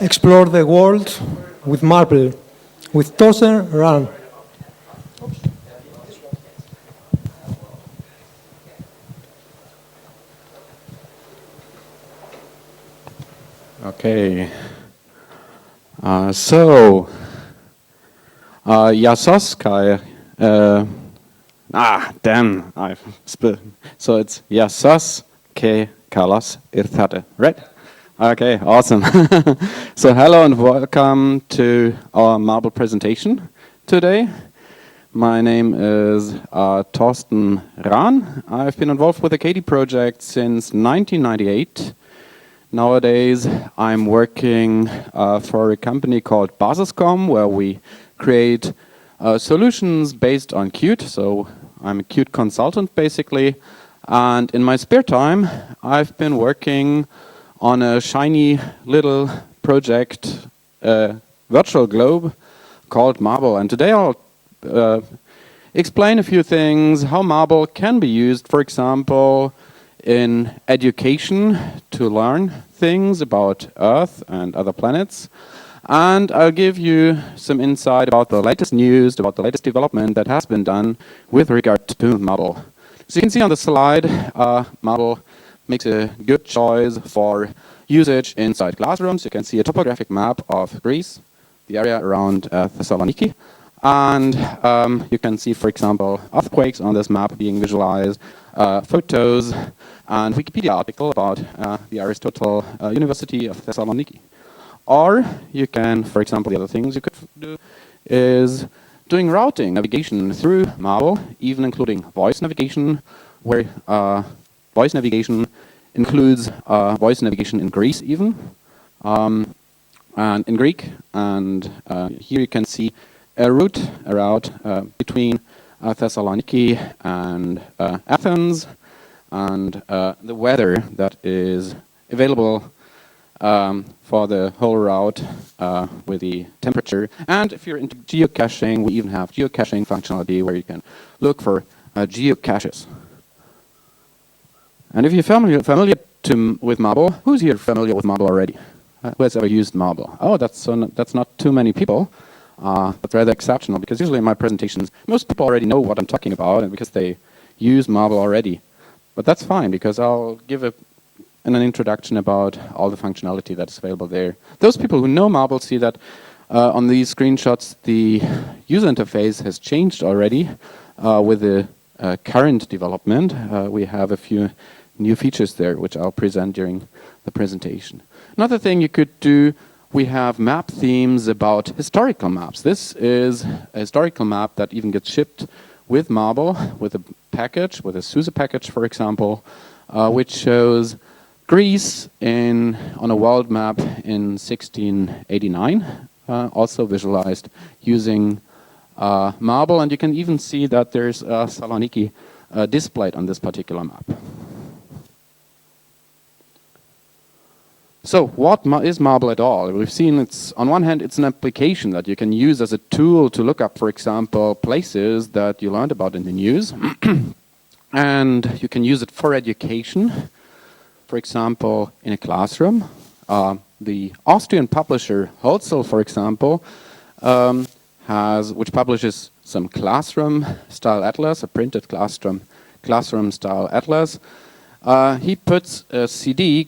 Explore the world with Marble, with Torsten Rahn. Okay. Jasoskai. Damn. So it's Jasos ke Kalas Irthate, right? Okay, awesome. So hello and welcome to our Marble presentation today. My name is Torsten Rahn. I've been involved with the KD project since 1998. Nowadays, I'm working for a company called Basiscom, where we create solutions based on Qt. So I'm a Qt consultant, basically. And in my spare time, I've been working on a shiny little project, virtual globe called Marble. And today I'll explain a few things, how Marble can be used, for example, in education to learn things about Earth and other planets. And I'll give you some insight about the latest news, about the latest development that has been done with regard to Marble. So you can see on the slide, Marble makes a good choice for usage inside classrooms. You can see a topographic map of Greece, the area around Thessaloniki. And you can see, for example, earthquakes on this map being visualized, photos, and Wikipedia article about the Aristotle University of Thessaloniki. Or you can, for example, the other things you could do is doing routing, navigation through Marble, even including voice navigation, where voice navigation includes voice navigation in Greece even, and in Greek. And here you can see a route between Thessaloniki and Athens, and the weather that is available for the whole route with the temperature. And if you're into geocaching, we even have geocaching functionality where you can look for geocaches. And if you're familiar with Marble, who's here familiar with Marble already? Who has ever used Marble? Oh, that's not too many people. That's rather exceptional, because usually in my presentations, most people already know what I'm talking about, and because they use Marble already. But that's fine, because I'll give an introduction about all the functionality that is available there. Those people who know Marble see that on these screenshots, the user interface has changed already with the current development. We have a few new features there, which I'll present during the presentation. Another thing you could do, we have map themes about historical maps. This is a historical map that even gets shipped with Marble, with a package, with a SUSE package, for example, which shows Greece on a world map in 1689, also visualized using Marble. And you can even see that there's Saloniki displayed on this particular map. So what is Marble at all? We've seen on one hand, it's an application that you can use as a tool to look up, for example, places that you learned about in the news. And you can use it for education, for example, in a classroom. The Austrian publisher Holzel, for example, which publishes some classroom-style atlas, a printed classroom-style atlas. He puts a CD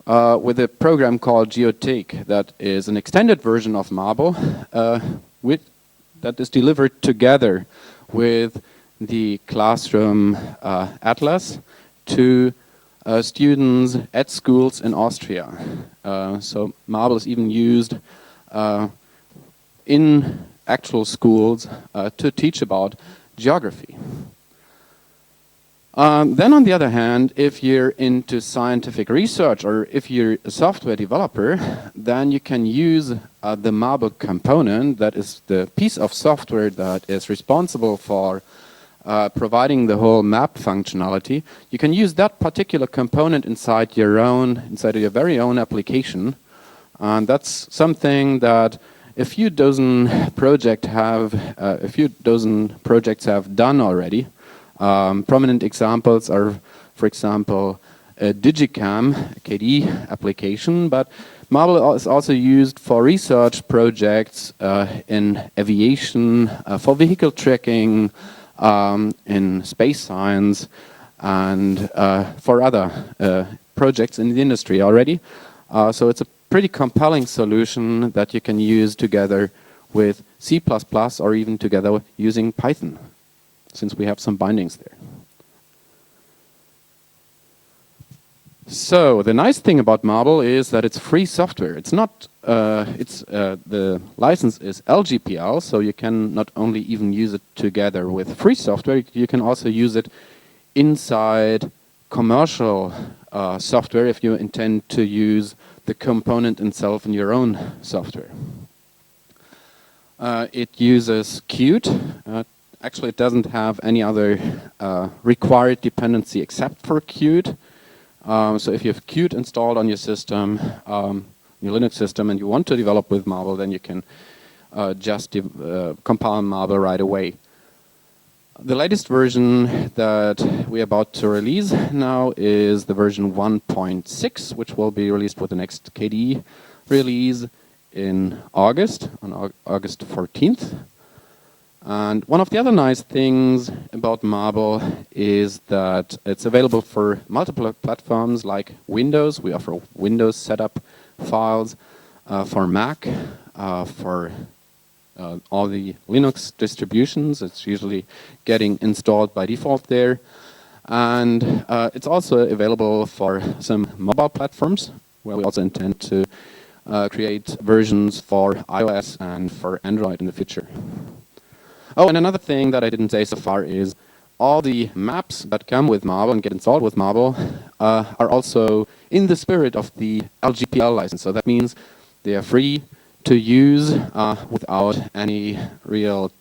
with a program called Geocache that is an extended version of Marble that is delivered together with the classroom atlas to students at schools in Austria. So Marble is even used in actual schools to teach about geography. Then on the other hand, if you're into scientific research or if you're a software developer, then you can use the Marble component, that is the piece of software that is responsible for providing the whole map functionality. You can use that particular component inside your very own application. And that's something that a few dozen projects have done already. Prominent examples are, for example, a Digicam, a KD application, but Marble is also used for research projects in aviation, for vehicle tracking, in space science, and for other projects in the industry already. So it's a pretty compelling solution that you can use together with C++ or even together using Python, since we have some bindings there. So the nice thing about Marble is that it's free software. It's not. The license is LGPL, so you can not only even use it together with free software, you can also use it inside commercial software if you intend to use the component itself in your own software. It uses Qt. Actually, it doesn't have any other required dependency except for Qt. So if you have Qt installed on your system, your Linux system, and you want to develop with Marble, then you can just compile Marble right away. The latest version that we're about to release now is the version 1.6, which will be released with the next KDE release in August, on August 14th. And one of the other nice things about Marble is that it's available for multiple platforms like Windows. We offer Windows setup files for Mac, for all the Linux distributions. It's usually getting installed by default there. And it's also available for some mobile platforms, where we also intend to create versions for iOS and for Android in the future. Oh, and another thing that I didn't say so far is all the maps that come with Marble and get installed with Marble are also in the spirit of the LGPL license. So that means they are free to use without any real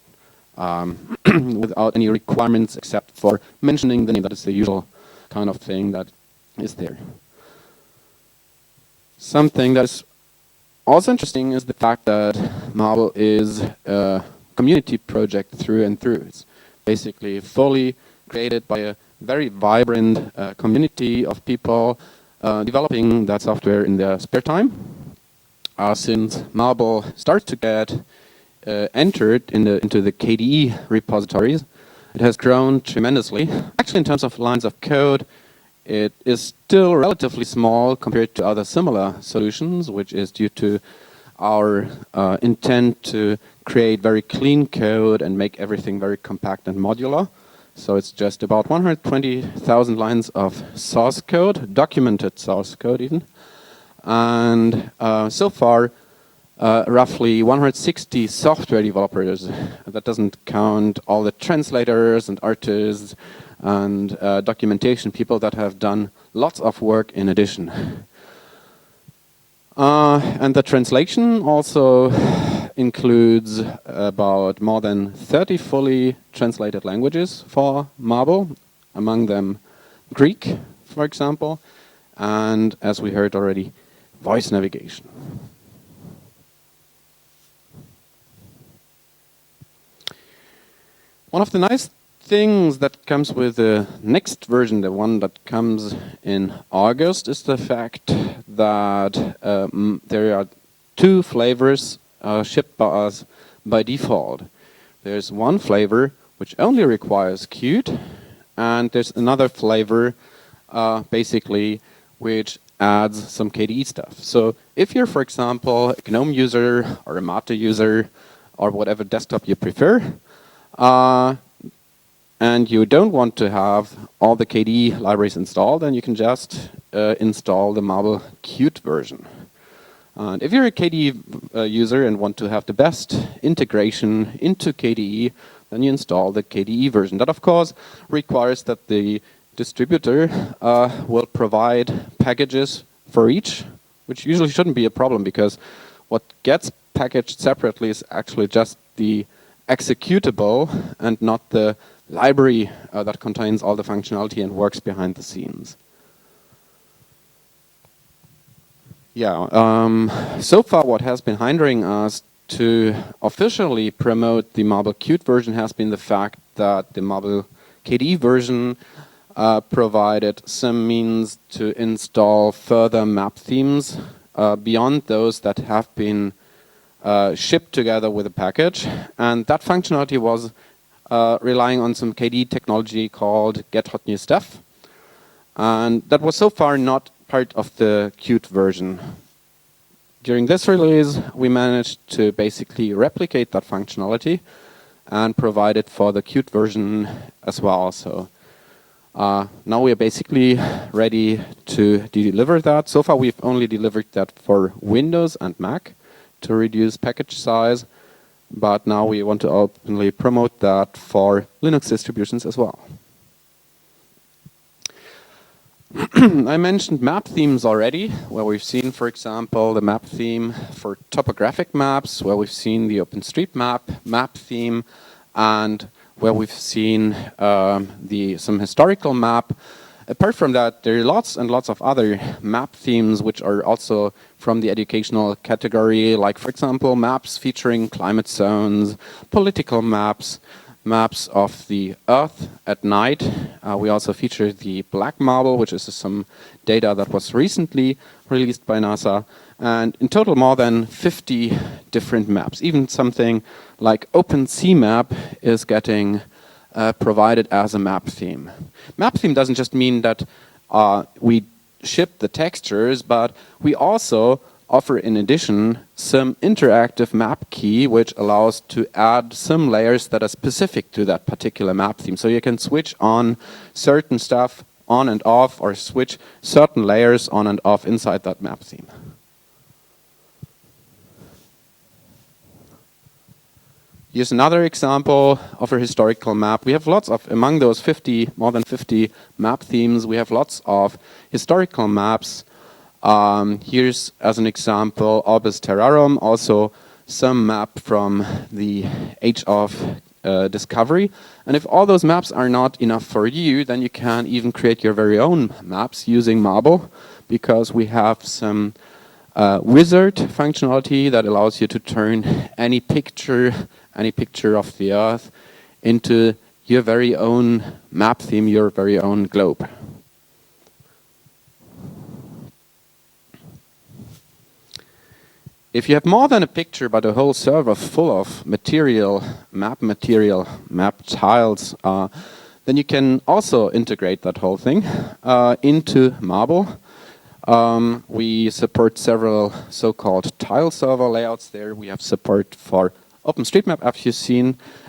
without any requirements except for mentioning the name. That is the usual kind of thing that is there. Something that is also interesting is the fact that Marble is a community project through and through. It's basically fully created by a very vibrant community of people developing that software in their spare time. Since Marble starts to get entered into the KDE repositories, it has grown tremendously. Actually, in terms of lines of code, it is still relatively small compared to other similar solutions, which is due to our intent to create very clean code and make everything very compact and modular. So it's just about 120,000 lines of source code, documented source code even. And so far, roughly 160 software developers. That doesn't count all the translators and artists and documentation people that have done lots of work in addition. And the translation also includes about more than 30 fully translated languages for Marble, among them Greek, for example, and as we heard already, voice navigation. One of the nice things that comes with the next version, the one that comes in August, is the fact that there are two flavors shipped by us by default. There's one flavor which only requires Qt, and there's another flavor basically which adds some KDE stuff. So if you're, for example, a GNOME user or a Mate user or whatever desktop you prefer, and you don't want to have all the KDE libraries installed, then you can just install the Marble Qt version. And if you're a KDE user and want to have the best integration into KDE, then you install the KDE version. That, of course, requires that the distributor will provide packages for each, which usually shouldn't be a problem, because what gets packaged separately is actually just the executable and not the library that contains all the functionality and works behind the scenes. Yeah, so far what has been hindering us to officially promote the Marble Qt version has been the fact that the Marble KDE version provided some means to install further map themes beyond those that have been shipped together with a package. And that functionality was relying on some KDE technology called get hot new stuff. And that was so far not part of the Qt version. During this release, we managed to basically replicate that functionality and provide it for the Qt version as well. So now we are basically ready to deliver that. So far, we've only delivered that for Windows and Mac to reduce package size. But now we want to openly promote that for Linux distributions as well. I mentioned map themes already, where we've seen, for example, the map theme for topographic maps, where we've seen the OpenStreetMap map theme, and where we've seen some historical map. Apart from that, there are lots and lots of other map themes which are also from the educational category, like, for example, maps featuring climate zones, political maps, maps of the Earth at night. We also feature the black marble, which is some data that was recently released by NASA. And in total, more than 50 different maps. Even something like openSUSE is getting provided as a map theme. Map theme doesn't just mean that we ship the textures, but we also offer, in addition, some interactive map key, which allows to add some layers that are specific to that particular map theme. So you can switch on certain stuff on and off, or switch certain layers on and off inside that map theme. Here's another example of a historical map. We have lots of, among those more than 50 map themes, we have lots of historical maps. Here's, as an example, Orbis Terrarum, also some map from the age of discovery. And if all those maps are not enough for you, then you can even create your very own maps using Marble, because we have some wizard functionality that allows you to turn any picture of the Earth into your very own map theme, your very own globe. If you have more than a picture, but a whole server full of map tiles, then you can also integrate that whole thing into Marble. We support several so-called tile server layouts there. We have support for OpenStreetMap,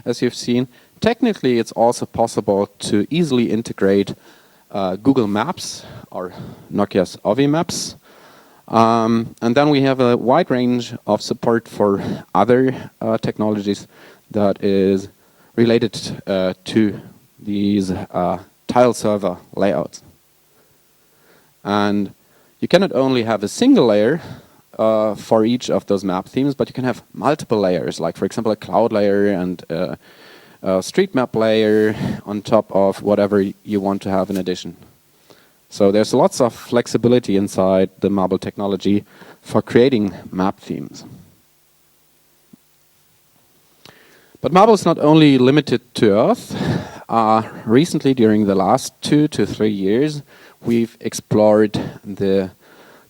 as you've seen. Technically, it's also possible to easily integrate Google Maps or Nokia's Ovi Maps. And then we have a wide range of support for other technologies that is related to these tile server layouts. And you cannot only have a single layer for each of those map themes, but you can have multiple layers, like, for example, a cloud layer and a street map layer on top of whatever you want to have in addition. So there's lots of flexibility inside the Marble technology for creating map themes. But Marble is not only limited to Earth. Recently, during the last 2 to 3 years, we've explored the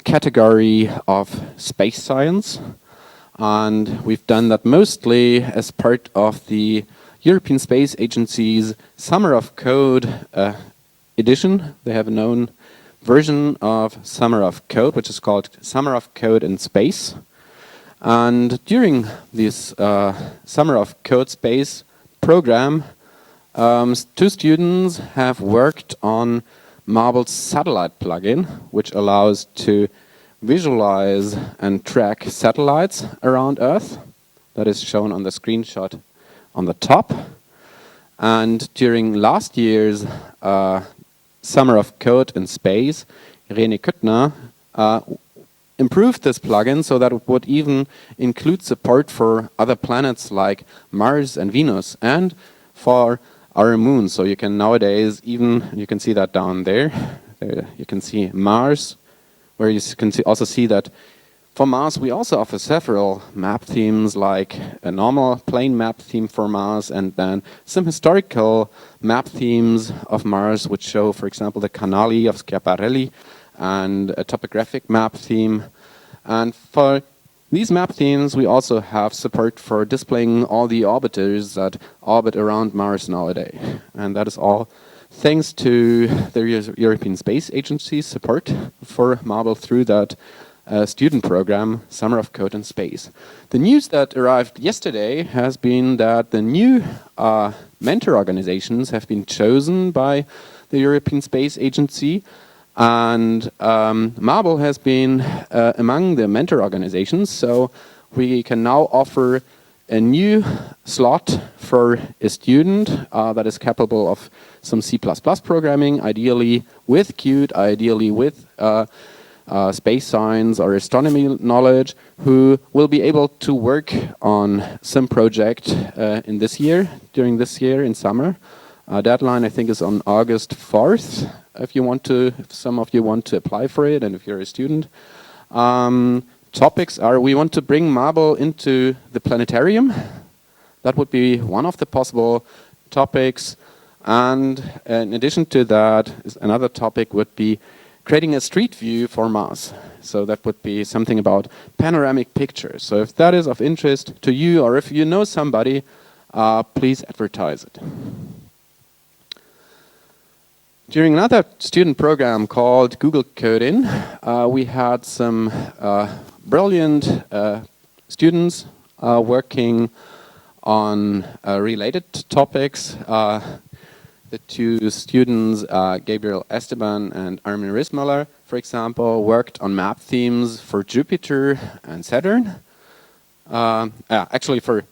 category of space science. And we've done that mostly as part of the European Space Agency's Summer of Code edition. They have a known version of Summer of Code, which is called Summer of Code in Space. And during this Summer of Code Space program, 2 students have worked on Marble's satellite plugin, which allows to visualize and track satellites around Earth. That is shown on the screenshot on the top. And during last year's Summer of Code in Space, Irene Küttner improved this plugin so that it would even include support for other planets like Mars and Venus, and for our moon. So you can nowadays even, you can see that down there, you can see Mars, where you can also see that for Mars we also offer several map themes, like a normal plain map theme for Mars, and then some historical map themes of Mars, which show, for example, the Canali of Schiaparelli, and a topographic map theme. And for these map themes, we also have support for displaying all the orbiters that orbit around Mars nowadays. And that is all thanks to the European Space Agency's support for Marble through that student program, Summer of Code and Space. The news that arrived yesterday has been that the new mentor organizations have been chosen by the European Space Agency, and Marble has been among the mentor organizations, so we can now offer a new slot for a student that is capable of some C++ programming, ideally with Qt, ideally with space science or astronomy knowledge, who will be able to work on some project in this year, during this year in summer. Deadline, I think, is on August 4th, if some of you want to apply for it, and if you're a student. Topics are, we want to bring Marble into the Planetarium. That would be one of the possible topics. And in addition to that, another topic would be creating a street view for Mars. So that would be something about panoramic pictures. So if that is of interest to you, or if you know somebody, please advertise it. During another student program called Google Code In, we had some brilliant students working on related topics. The two students, Gabriel Esteban and Armin Rismüller, for example, worked on map themes for Jupiter and Saturn. Actually, for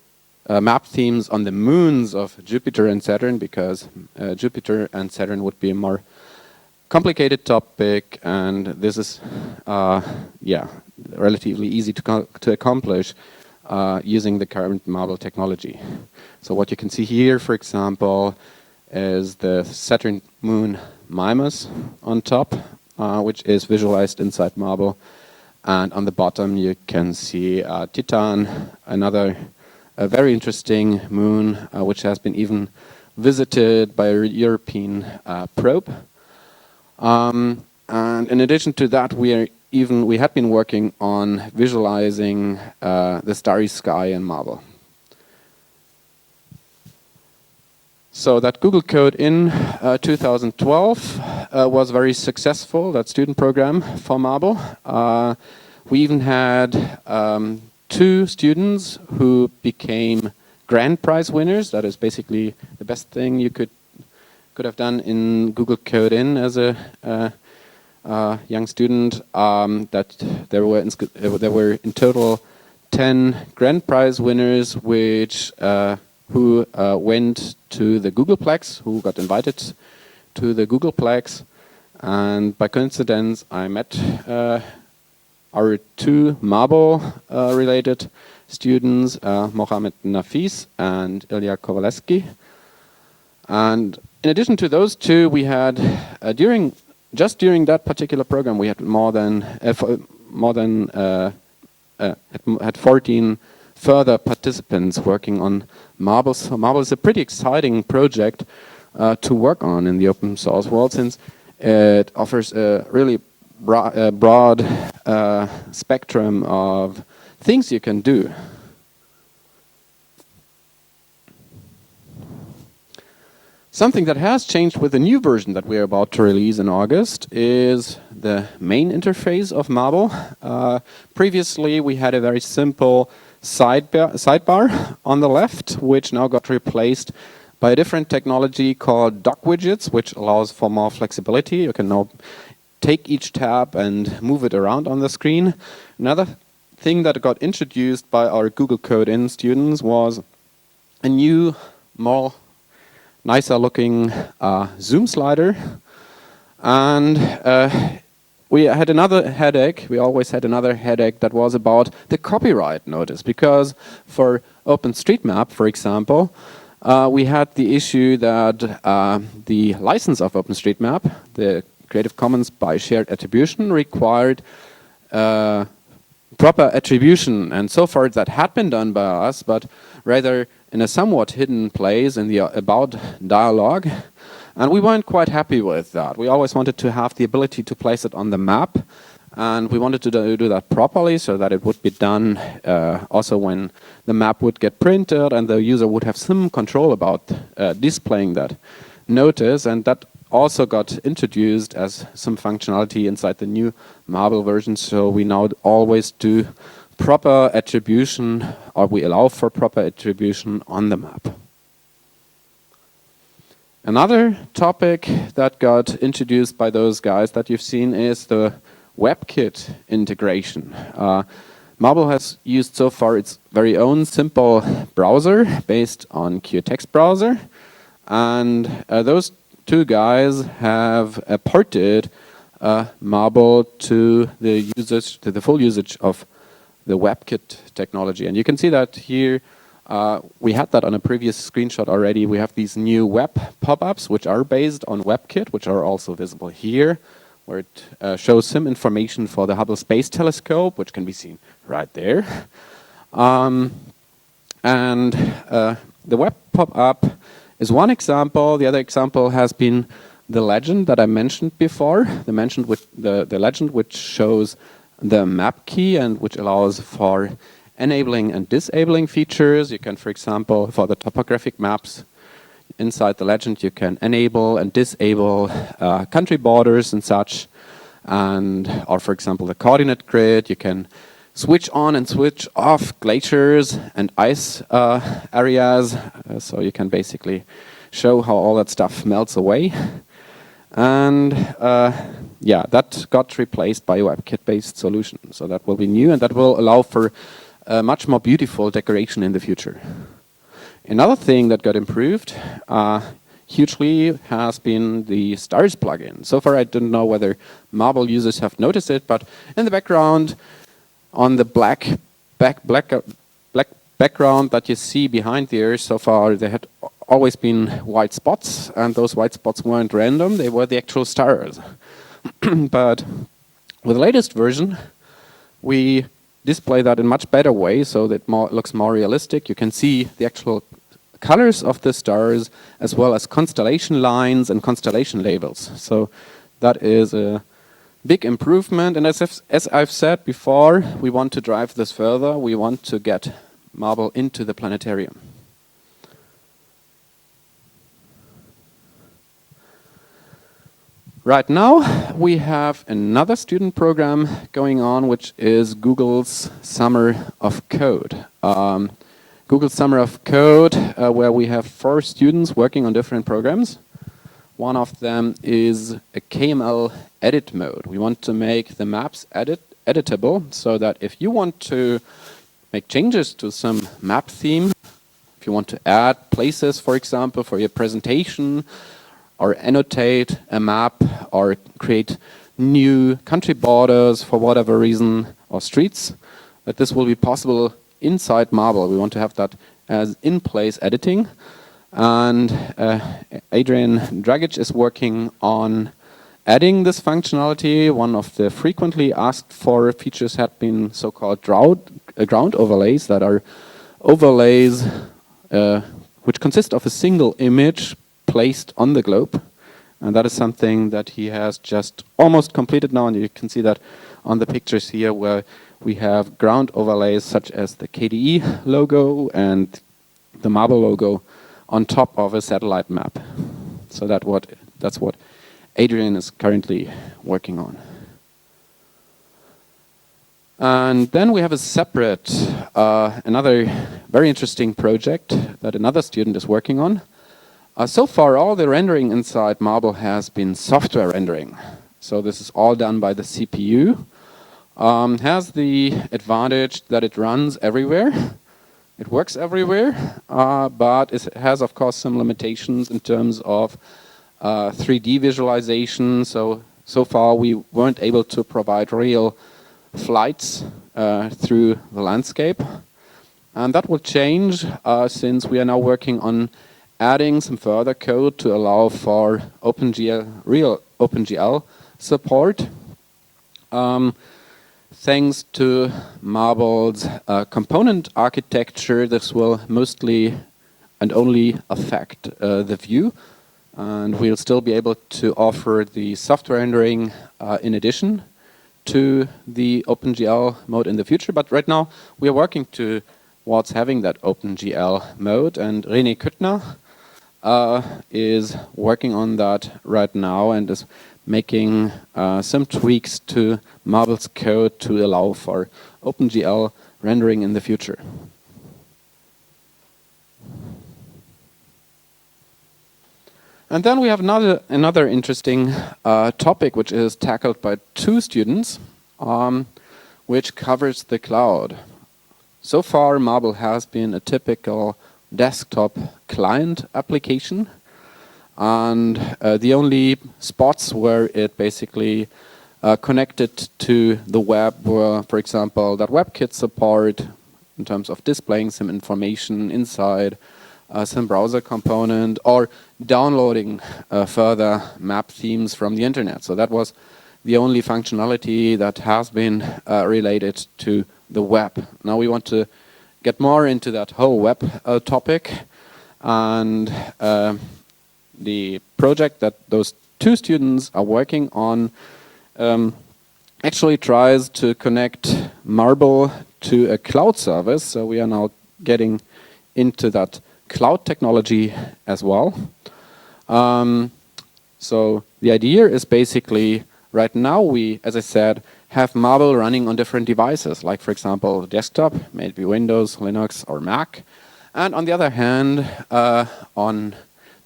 map themes on the moons of Jupiter and Saturn, because Jupiter and Saturn would be a more complicated topic, and this is relatively easy to accomplish using the current Marble technology. So what you can see here, for example, is the Saturn moon Mimas on top, which is visualized inside Marble, and on the bottom you can see Titan, another very interesting moon, which has been even visited by a European probe. And in addition to that, we had been working on visualizing the starry sky in Marble. So that Google Code in 2012 was very successful, that student program for Marble. We even had 2 students who became grand prize winners. That is basically the best thing you could have done in Google Code In as a young student. That there were in total 10 grand prize winners, who went to the Googleplex, who got invited to the Googleplex, and by coincidence I met our 2 Marble-related students, Mohamed Nafis and Ilya Kovalevsky. And in addition to those 2, we had during that particular program, we had had 14 further participants working on Marble. So Marble is a pretty exciting project to work on in the open source world, since it offers a really broad spectrum of things you can do. Something that has changed with the new version that we are about to release in August is the main interface of Marble. Previously, we had a very simple sidebar on the left, which now got replaced by a different technology called dock widgets, which allows for more flexibility. You can now take each tab and move it around on the screen. Another thing that got introduced by our Google Code In students was a new, more nicer looking zoom slider. And we had another headache. We always had another headache that was about the copyright notice, because for OpenStreetMap, for example, we had the issue that the license of OpenStreetMap, the Creative Commons by shared attribution, required proper attribution, and so far that had been done by us, but rather in a somewhat hidden place in the about dialog. And we weren't quite happy with that. We always wanted to have the ability to place it on the map, And we wanted to do that properly so that it would be done also when the map would get printed and the user would have some control about displaying that notice. And that also got introduced as some functionality inside the new Marble version. So we now always do proper attribution, or we allow for proper attribution on the map. Another topic that got introduced by those guys that you've seen is the Webkit integration. Marble has used so far its very own simple browser based on QText browser, and those two guys have ported Marble to the full usage of the Webkit technology. And you can see that here. We had that on a previous screenshot already. We have these new web pop-ups which are based on Webkit, which are also visible here, where it shows some information for the Hubble Space Telescope, which can be seen right there. The web pop-up is one example. The other example has been the legend that I mentioned before, the legend which shows the map key and which allows for enabling and disabling features. You can, for example, for the topographic maps, inside the legend you can enable and disable country borders and such, or for example the coordinate grid. You can switch on and switch off glaciers and ice areas, so you can basically show how all that stuff melts away. And yeah, that got replaced by a WebKit-based solution, so that will be new and that will allow for much more beautiful decoration in the future. Another thing that got improved hugely has been the stars plugin. So far I don't know whether Marble users have noticed it, but in the background, on the black background that you see behind there, so far there had always been white spots, and those white spots weren't random, they were the actual stars. But with the latest version, we display that in a much better way, so that it looks more realistic. You can see the actual colors of the stars, as well as constellation lines and constellation labels. So that is a big improvement. And as I've said before, we want to drive this further. We want to get Marble into the Planetarium. Right now, we have another student program going on, which is Google's Summer of Code. Google's Summer of Code, where we have 4 students working on different programs. One of them is a KML edit mode. We want to make the maps editable, so that if you want to make changes to some map theme, if you want to add places, for example, for your presentation, or annotate a map, or create new country borders for whatever reason, or streets, that this will be possible inside Marble. We want to have that as in-place editing. And Adrian Dragic is working on adding this functionality. One of the frequently asked for features had been so-called ground overlays, that are overlays which consist of a single image placed on the globe, and that is something that he has just almost completed now, and you can see that on the pictures here, where we have ground overlays such as the KDE logo and the Marble logo on top of a satellite map. So that's what Adrian is currently working on. And then we have a separate, another very interesting project that another student is working on. So far, all the rendering inside Marble has been software rendering. So this is all done by the CPU. Has the advantage that it runs everywhere. It works everywhere, but it has, of course, some limitations in terms of 3D visualization. So far, we weren't able to provide real flights through the landscape. And that will change since we are now working on adding some further code to allow for real OpenGL support. Thanks to Marble's component architecture, this will mostly and only affect the view, and we'll still be able to offer the software rendering in addition to the OpenGL mode in the future, but right now we are working towards having that OpenGL mode, and René Küttner is working on that right now and is making some tweaks to Marble's code to allow for OpenGL rendering in the future. And then we have another interesting topic which is tackled by 2 students, which covers the cloud. So far, Marble has been a typical desktop client application, and the only spots where it basically connected to the web were, for example, that Webkit support in terms of displaying some information inside some browser component, or downloading further map themes from the internet. So that was the only functionality that has been related to the web. Now we want to get more into that whole web topic, and the project that those 2 students are working on actually tries to connect Marble to a cloud service. So we are now getting into that cloud technology as well. So the idea is basically, right now we, as I said, have Marble running on different devices, like for example desktop, maybe Windows, Linux or Mac, and on the other hand on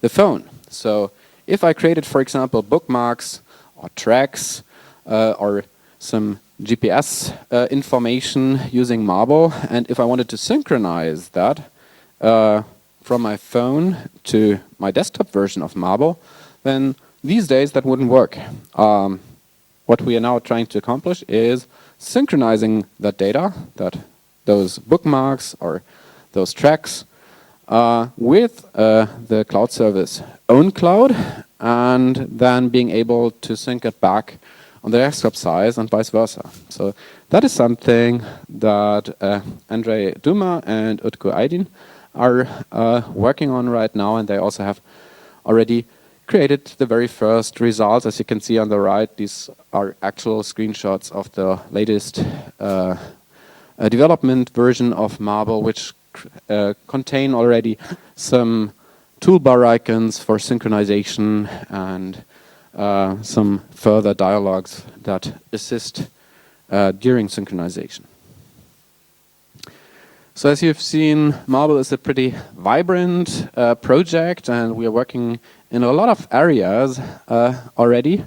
the phone. So if I created, for example, bookmarks or tracks or some GPS information using Marble, and if I wanted to synchronize that from my phone to my desktop version of Marble, then these days that wouldn't work. What we are now trying to accomplish is synchronizing that data, those bookmarks or those tracks, with the cloud service own cloud, and then being able to sync it back on the desktop side and vice versa. So that is something that Andrei Duma and Utku Aydin are working on right now, and they also have already created the very first results. As you can see on the right, these are actual screenshots of the latest development version of Marble, which contain already some toolbar icons for synchronization and some further dialogues that assist during synchronization. So as you've seen, Marble is a pretty vibrant project, and we are working in a lot of areas already.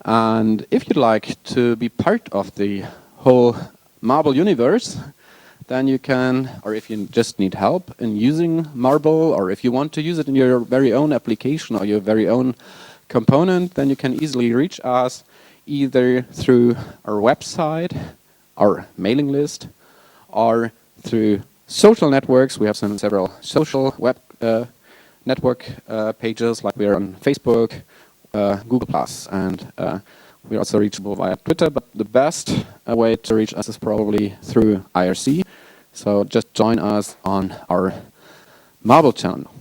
And if you'd like to be part of the whole Marble universe, then you can, or if you just need help in using Marble, or if you want to use it in your very own application or your very own component, then you can easily reach us either through our website, our mailing list, or through social networks. We have several social web network pages, like we are on Facebook, Google+, and we're also reachable via Twitter, but the best way to reach us is probably through IRC. So just join us on our Marble channel.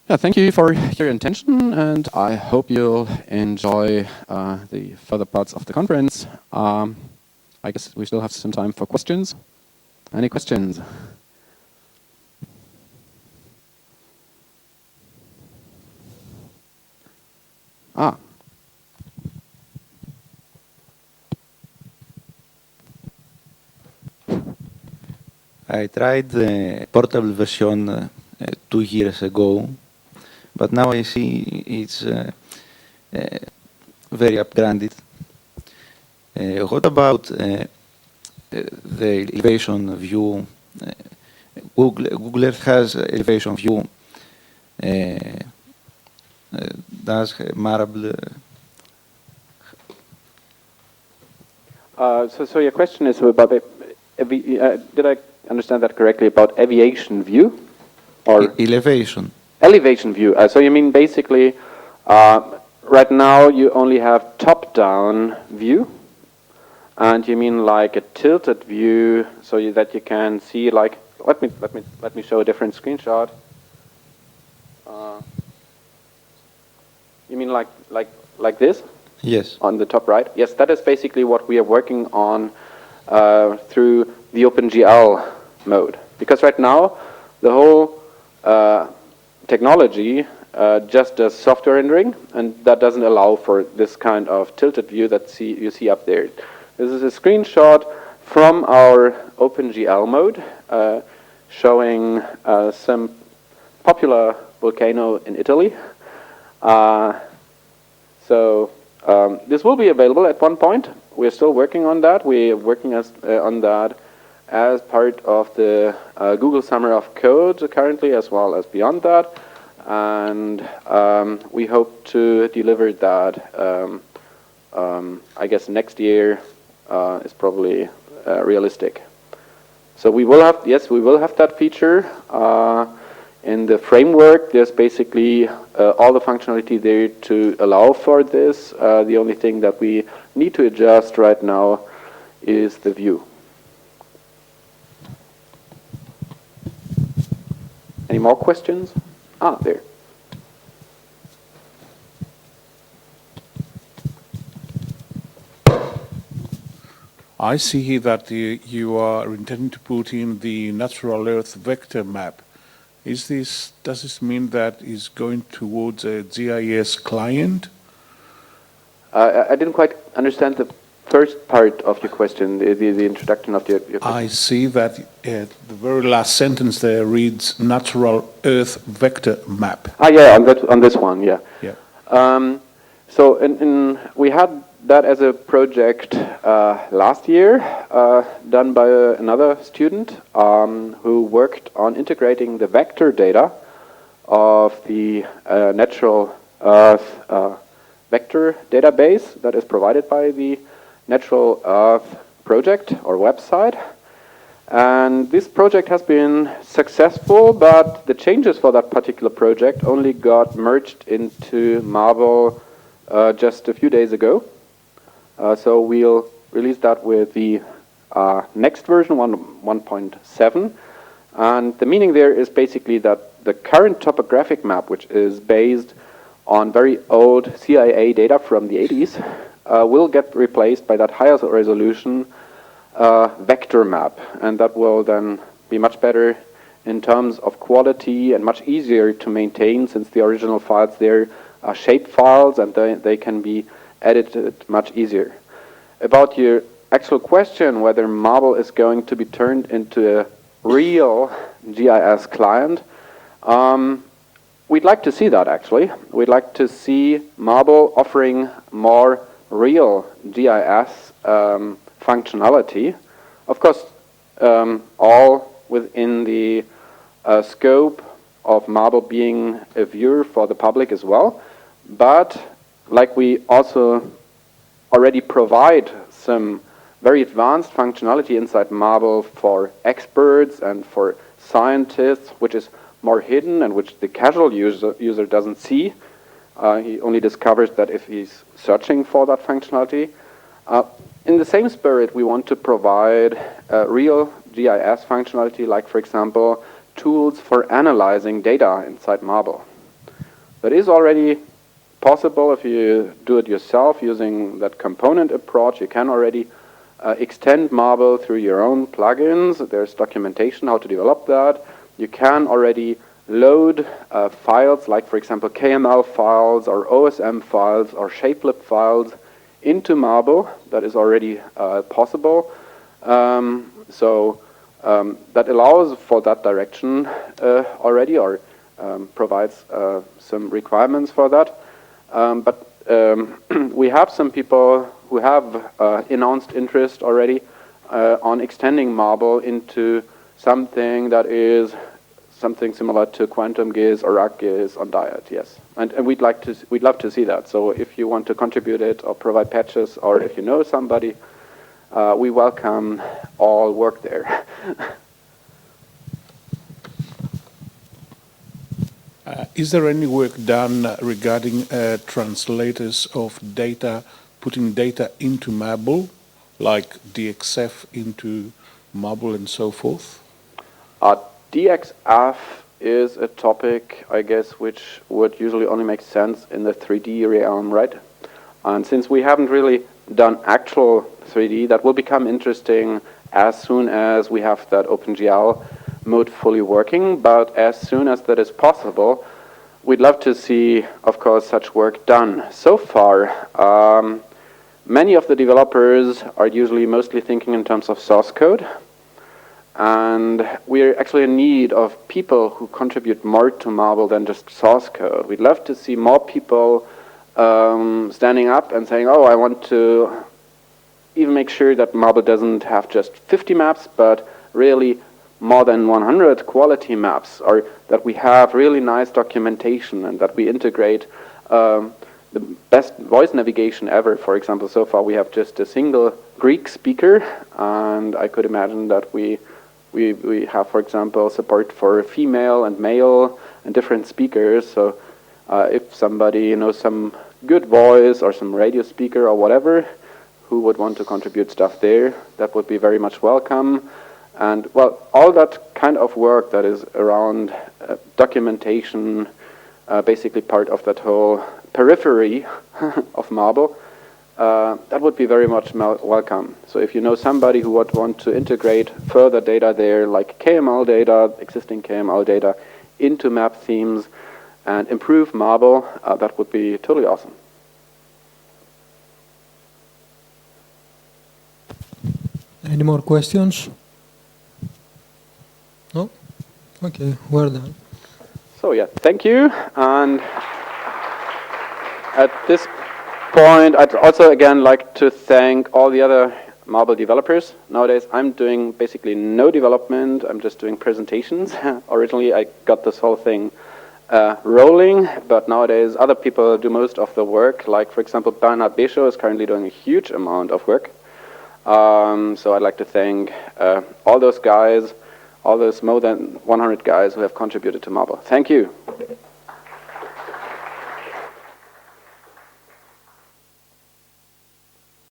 Yeah, thank you for your attention, and I hope you'll enjoy the further parts of the conference. I guess we still have some time for questions. Any questions? I tried the portable version 2 years ago, but now I see it's very upgraded. What about the elevation view? Google Earth has elevation view. Does Marble? So your question is about did I understand that correctly, about aviation view? Or elevation. Elevation view. So you mean basically, right now you only have top-down view, and you mean like a tilted view, so that you can see, like, let me show a different screenshot. You mean like this? Yes. On the top right. Yes, that is basically what we are working on through the OpenGL mode. Because right now, the whole technology just does software rendering, and that doesn't allow for this kind of tilted view that you see up there. This is a screenshot from our OpenGL mode showing some popular volcano in Italy. This will be available at one point. We're still working on that. We're working on that as part of the Google Summer of Code currently, as well as beyond that. And we hope to deliver that, I guess next year is probably realistic. So we will have, yes, we will have that feature. In the framework, there's basically all the functionality there to allow for this. The only thing that we need to adjust right now is the view. Any more questions? Ah, there. I see that you are intending to put in the natural Earth vector map. Does this mean that is going towards a GIS client? I didn't quite understand the first part of your question, the introduction of your question. I see that the very last sentence there reads natural Earth vector map. Ah, yeah, on this one, yeah. Yeah. So we had that as a project last year, done by another student who worked on integrating the vector data of the natural Earth vector database that is provided by the Natural Earth project or website. And this project has been successful, but the changes for that particular project only got merged into Marble just a few days ago. So we'll release that with the next version, 1.7. And the meaning there is basically that the current topographic map, which is based on very old CIA data from the 80s, will get replaced by that higher resolution vector map. And that will then be much better in terms of quality and much easier to maintain, since the original files there are shape files and they can be edited much easier. About your actual question, whether Marble is going to be turned into a real GIS client, we'd like to see that actually. We'd like to see Marble offering more real GIS functionality. Of course, all within the scope of Marble being a viewer for the public as well. But like we also already provide some very advanced functionality inside Marble for experts and for scientists, which is more hidden and which the casual user doesn't see. He only discovers that if he's searching for that functionality. In the same spirit, we want to provide real GIS functionality, like, for example, tools for analyzing data inside Marble. That is already possible if you do it yourself using that component approach. You can already extend Marble through your own plugins. There's documentation how to develop that. You can already load files like, for example, KML files or OSM files or shapelip files into Marble. That is already possible. That allows for that direction already, or provides some requirements for that. But we have some people who have announced interest already on extending Marble into something that is something similar to QuantumGIS or ArcGIS on Diet, yes. And we'd love to see that. So if you want to contribute it or provide patches, or if you know somebody, we welcome all work there. Is there any work done regarding translators of data, putting data into Marble, like DXF into Marble and so forth? DXF is a topic, I guess, which would usually only make sense in the 3D realm, right? And since we haven't really done actual 3D, that will become interesting as soon as we have that OpenGL mode fully working. But as soon as that is possible, we'd love to see, of course, such work done. So far, many of the developers are usually mostly thinking in terms of source code. And we're actually in need of people who contribute more to Marble than just source code. We'd love to see more people standing up and saying, oh, I want to even make sure that Marble doesn't have just 50 maps, but really more than 100 quality maps, or that we have really nice documentation and that we integrate the best voice navigation ever. For example, so far we have just a single Greek speaker, and I could imagine that we have, for example, support for female and male and different speakers. So if somebody knows some good voice or some radio speaker or whatever who would want to contribute stuff there, that would be very much welcome. And well, all that kind of work that is around documentation, basically part of that whole periphery of Marble, that would be very much welcome. So if you know somebody who would want to integrate further data there, like KML data, existing KML data, into map themes and improve Marble, that would be totally awesome. Any more questions? No? Okay, we're done. So yeah, thank you. And at this point, I'd also again like to thank all the other Marble developers. Nowadays, I'm doing basically no development. I'm just doing presentations. Originally, I got this whole thing rolling, but nowadays other people do most of the work. Like, for example, Bernhard Beschow is currently doing a huge amount of work. So I'd like to thank all those guys, all those more than 100 guys who have contributed to Marble. Thank you.